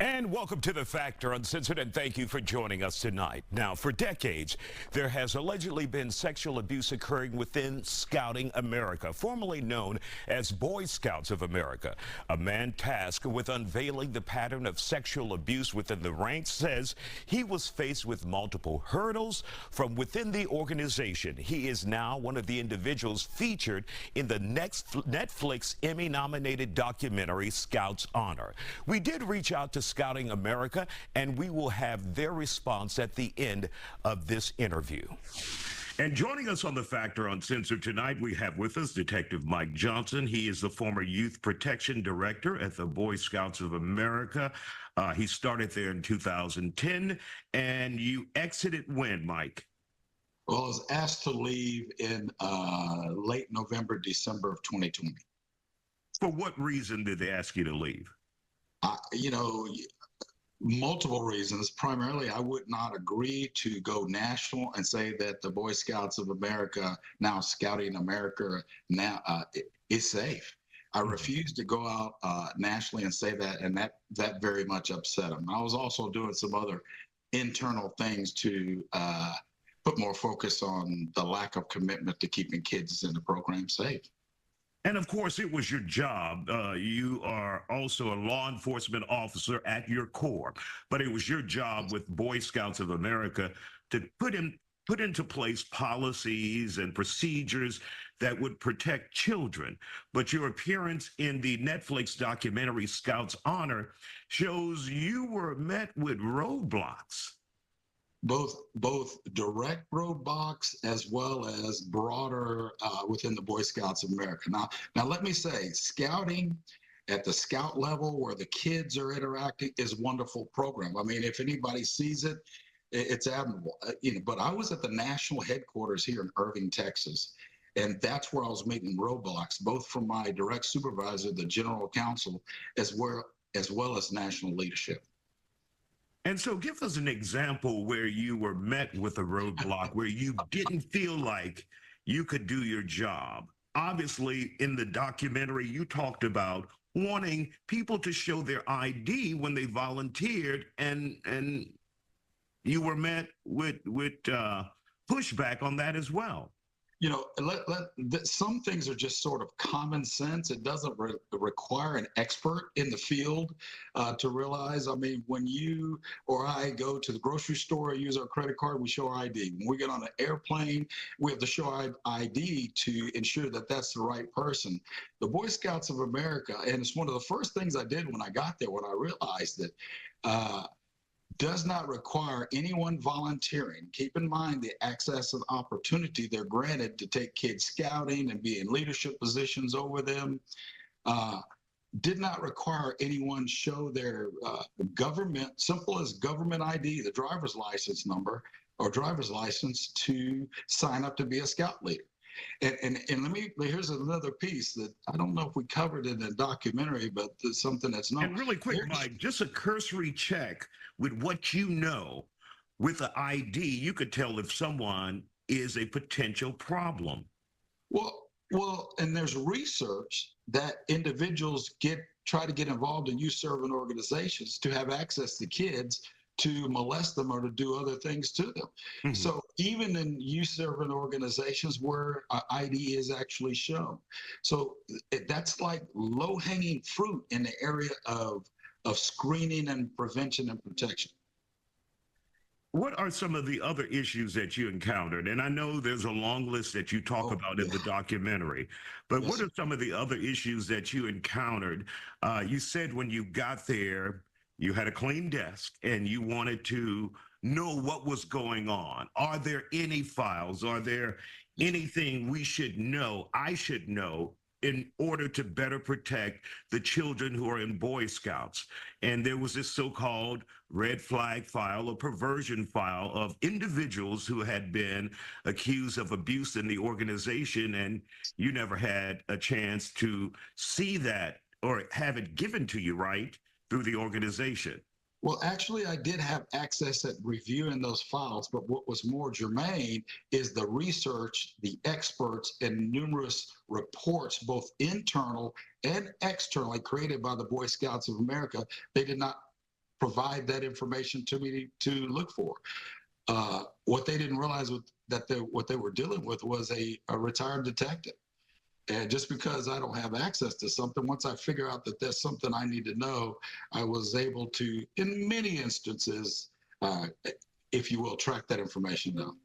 And welcome to The Factor Uncensored, and thank you for joining us tonight. Now, for decades, there has allegedly been sexual abuse occurring within Scouting America, formerly known as Boy Scouts of America. A man tasked with unveiling the pattern of sexual abuse within the ranks says he was faced with multiple hurdles from within the organization. He is now one of the individuals featured in the next Netflix Emmy-nominated documentary, Scouts Honor. We did reach out to Scouting America, and we will have their response at the end of this interview. And joining us on The Factor Uncensored tonight, we have with us Detective Mike Johnson. He is the former Youth Protection Director at the Boy Scouts of America. He started there in 2010, and you exited when, Mike? Well, I was asked to leave in late November, December of 2020. For what reason did they ask you to leave? Multiple reasons. Primarily, I would not agree to go national and say that the Boy Scouts of America, now Scouting America, now is safe. I refused to go out nationally and say that, and that very much upset them. I was also doing some other internal things to put more focus on the lack of commitment to keeping kids in the program safe. And of course, it was your job. You are also a law enforcement officer at your core, but it was your job with Boy Scouts of America to put into place policies and procedures that would protect children. But your appearance in the Netflix documentary Scouts Honor shows you were met with roadblocks. Both direct roadblocks as well as broader within the Boy Scouts of America. Now let me say, scouting at the scout level where the kids are interacting is a wonderful program. I mean, if anybody sees it, it's admirable. But I was at the national headquarters here in Irving, Texas, and that's where I was meeting roadblocks, both from my direct supervisor, the general counsel, as well as national leadership. And so give us an example where you were met with a roadblock, where you didn't feel like you could do your job. Obviously, in the documentary, you talked about wanting people to show their ID when they volunteered, and you were met with pushback on that as well. Some things are just sort of common sense. It doesn't require an expert in the field to realize. I mean, when you or I go to the grocery store, use our credit card, we show our ID. When we get on an airplane, we have to show our ID to ensure that that's the right person. The Boy Scouts of America, and it's one of the first things I did when I got there, when I realized that does not require anyone volunteering. Keep in mind the access and opportunity they're granted to take kids scouting and be in leadership positions over them. Did not require anyone show their government, simple as government ID, the driver's license number or driver's license to sign up to be a scout leader. And here's another piece that I don't know if we covered in the documentary, but it's something that's not. And really quick, Mike, just a cursory check with what you know with the ID, you could tell if someone is a potential problem. Well, and there's research that individuals try to get involved in youth-serving organizations to have access to kids to molest them or to do other things to them. Mm-hmm. So even in youth-serving organizations where ID is actually shown. So that's like low-hanging fruit in the area of screening and prevention and protection. What are some of the other issues that you encountered? And I know there's a long list that you talk about in the documentary, but what are some of the other issues that you encountered? You said when you got there, you had a clean desk and you wanted to know what was going on. Are there any files? Are there anything we should know, I should know, in order to better protect the children who are in Boy Scouts? And there was this so-called red flag file or perversion file of individuals who had been accused of abuse in the organization, and you never had a chance to see that or have it given to you, right, through the organization. Well, actually, I did have access at reviewing those files, but what was more germane is the research, the experts, and numerous reports, both internal and externally created by the Boy Scouts of America. They did not provide that information to me to look for. What they didn't realize what they were dealing with was a retired detective. And just because I don't have access to something, once I figure out that there's something I need to know, I was able to, in many instances, if you will, track that information down.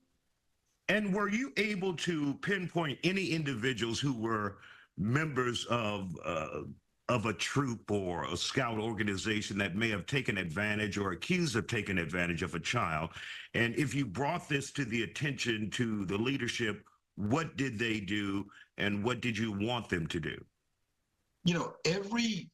And were you able to pinpoint any individuals who were members of a troop or a scout organization that may have taken advantage or accused of taking advantage of a child? And if you brought this to the attention to the leadership, what did they do and what did you want them to do? You know, every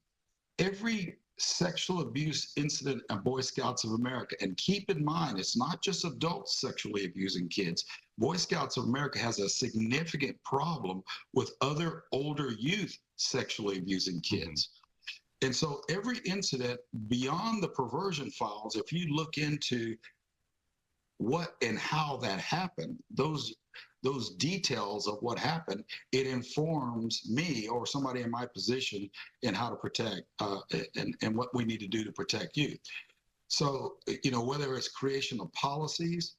sexual abuse incident at Boy Scouts of America, and keep in mind, it's not just adults sexually abusing kids. Boy Scouts of America has a significant problem with other older youth sexually abusing kids. And so every incident beyond the perversion files, if you look into what and how that happened, those details of what happened, it informs me or somebody in my position in how to protect and what we need to do to protect youth. So, you know, whether it's creation of policies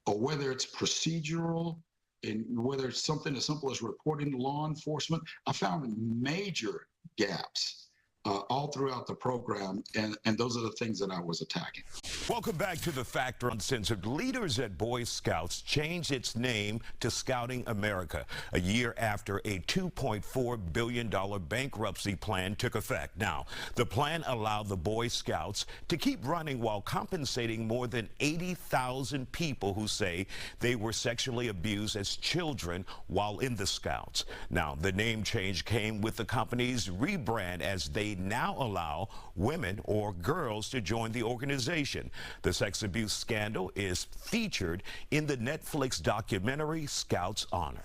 or whether it's procedural and whether it's something as simple as reporting to law enforcement, I found major gaps all throughout the program, and those are the things that I was attacking. Welcome back to The Factor Uncensored. Leaders at Boy Scouts changed its name to Scouting America a year after a $2.4 billion bankruptcy plan took effect. Now, the plan allowed the Boy Scouts to keep running while compensating more than 80,000 people who say they were sexually abused as children while in the Scouts. Now, the name change came with the company's rebrand as they now allow women or girls to join the organization. The sex abuse scandal is featured in the Netflix documentary Scouts Honor.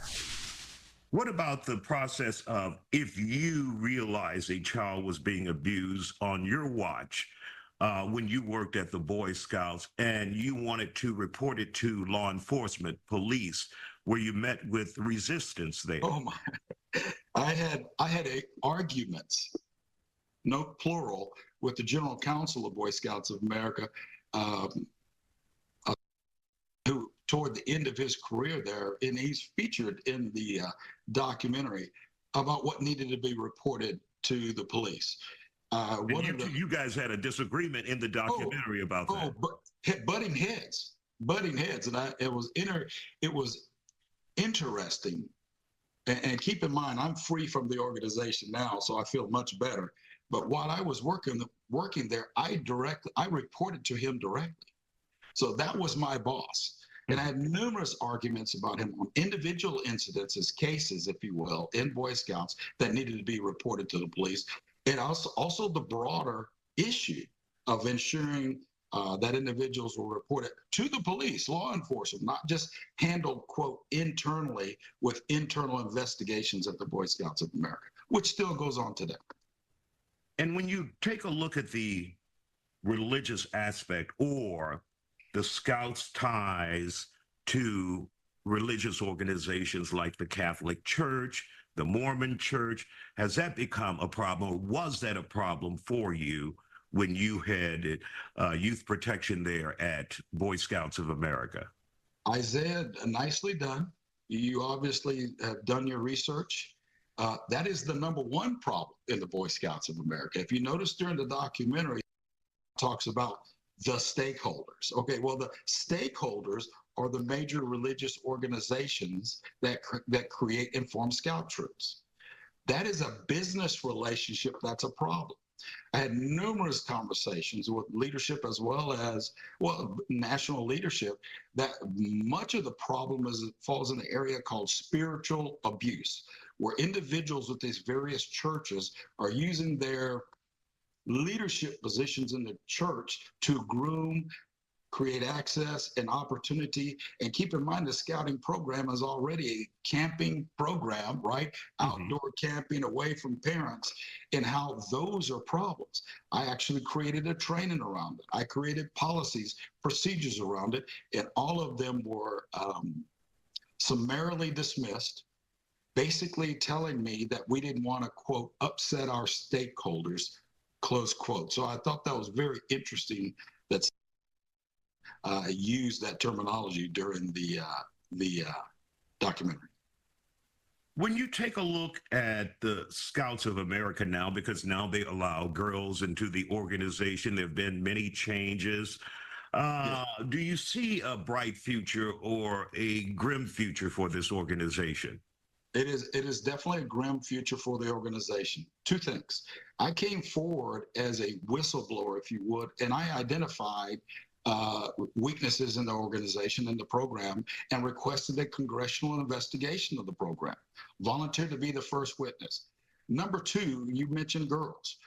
What about the process of if you realize a child was being abused on your watch when you worked at the Boy Scouts and you wanted to report it to law enforcement, police, where you met with resistance there? Oh my! I had arguments, no plural, with the General Counsel of Boy Scouts of America, who toward the end of his career there, and he's featured in the documentary about what needed to be reported to the police. You guys had a disagreement in the documentary about that. But butting heads, and it was interesting. And keep in mind, I'm free from the organization now, so I feel much better. But while I was working there, I reported to him directly. So that was my boss. And I had numerous arguments about him on individual incidences, cases, if you will, in Boy Scouts that needed to be reported to the police. And also the broader issue of ensuring that individuals were reported to the police, law enforcement, not just handled, quote, internally with internal investigations at the Boy Scouts of America, which still goes on today. And when you take a look at the religious aspect or the Scouts' ties to religious organizations like the Catholic Church, the Mormon Church, has that become a problem, or was that a problem for you when you had youth protection there at Boy Scouts of America? Isaiah, nicely done. You obviously have done your research. That is the number one problem in the Boy Scouts of America. If you notice during the documentary, it talks about the stakeholders. Okay, well, the stakeholders are the major religious organizations that create and form scout troops. That is a business relationship that's a problem. I had numerous conversations with leadership as well as, national leadership, that much of the problem falls in the area called spiritual abuse, where individuals with these various churches are using their leadership positions in the church to groom, create access and opportunity. And keep in mind, the scouting program is already a camping program, right? Outdoor camping away from parents, and how those are problems. I actually created a training around it. I created policies, procedures around it, and all of them were summarily dismissed, basically telling me that we didn't want to, quote, upset our stakeholders close quote. So I thought that was very interesting that used that terminology during the documentary. When you take a look at the Scouts of America now, because now they allow girls into the organization, there have been many changes. Yeah. Do you see a bright future or a grim future for this organization? It is definitely a grim future for the organization. Two things. I came forward as a whistleblower, if you would, and I identified weaknesses in the organization and the program and requested a congressional investigation of the program. Volunteered to be the first witness. Number two, you mentioned girls.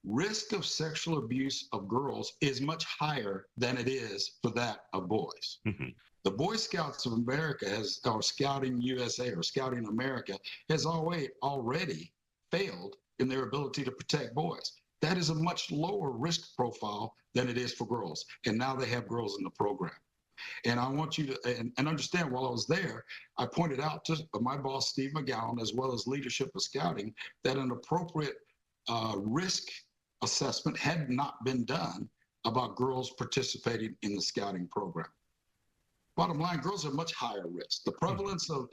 Risk of sexual abuse of girls is much higher than it is for that of boys. The Boy Scouts of America or Scouting USA or Scouting America has already failed in their ability to protect boys. That is a much lower risk profile than it is for girls. And now they have girls in the program. And I want you to and understand, while I was there, I pointed out to my boss, Steve McGowan, as well as leadership of Scouting, that an appropriate risk assessment had not been done about girls participating in the Scouting program. Bottom line, girls are much higher risk. The prevalence of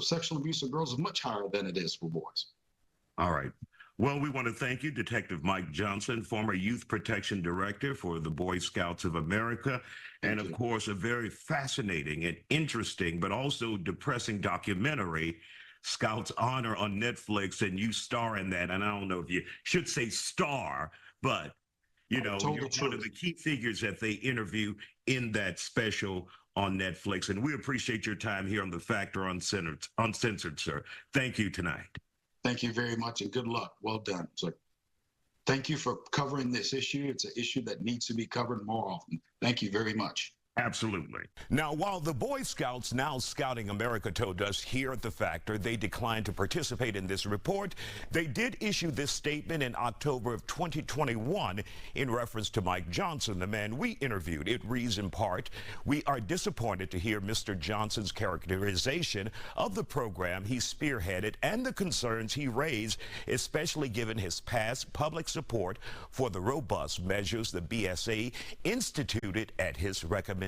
sexual abuse of girls is much higher than it is for boys. All right. Well, we want to thank you, Detective Mike Johnson, former Youth Protection Director for the Boy Scouts of America, and of course, a very fascinating and interesting, but also depressing documentary, Scouts Honor, on Netflix, and you star in that. And I don't know if you should say star, but you know, you're one of the key figures that they interview in that special on Netflix. And we appreciate your time here on The Factor Uncensored, sir. Thank you tonight. Thank you very much, and good luck. Well done, sir. Thank you for covering this issue. It's an issue that needs to be covered more often. Thank you very much. Absolutely. Now, while the Boy Scouts, now Scouting America, told us here at The Factor they declined to participate in this report, they did issue this statement in October of 2021 in reference to Mike Johnson, the man we interviewed. It reads in part, "We are disappointed to hear Mr. Johnson's characterization of the program he spearheaded and the concerns he raised, especially given his past public support for the robust measures the BSA instituted at his recommendation."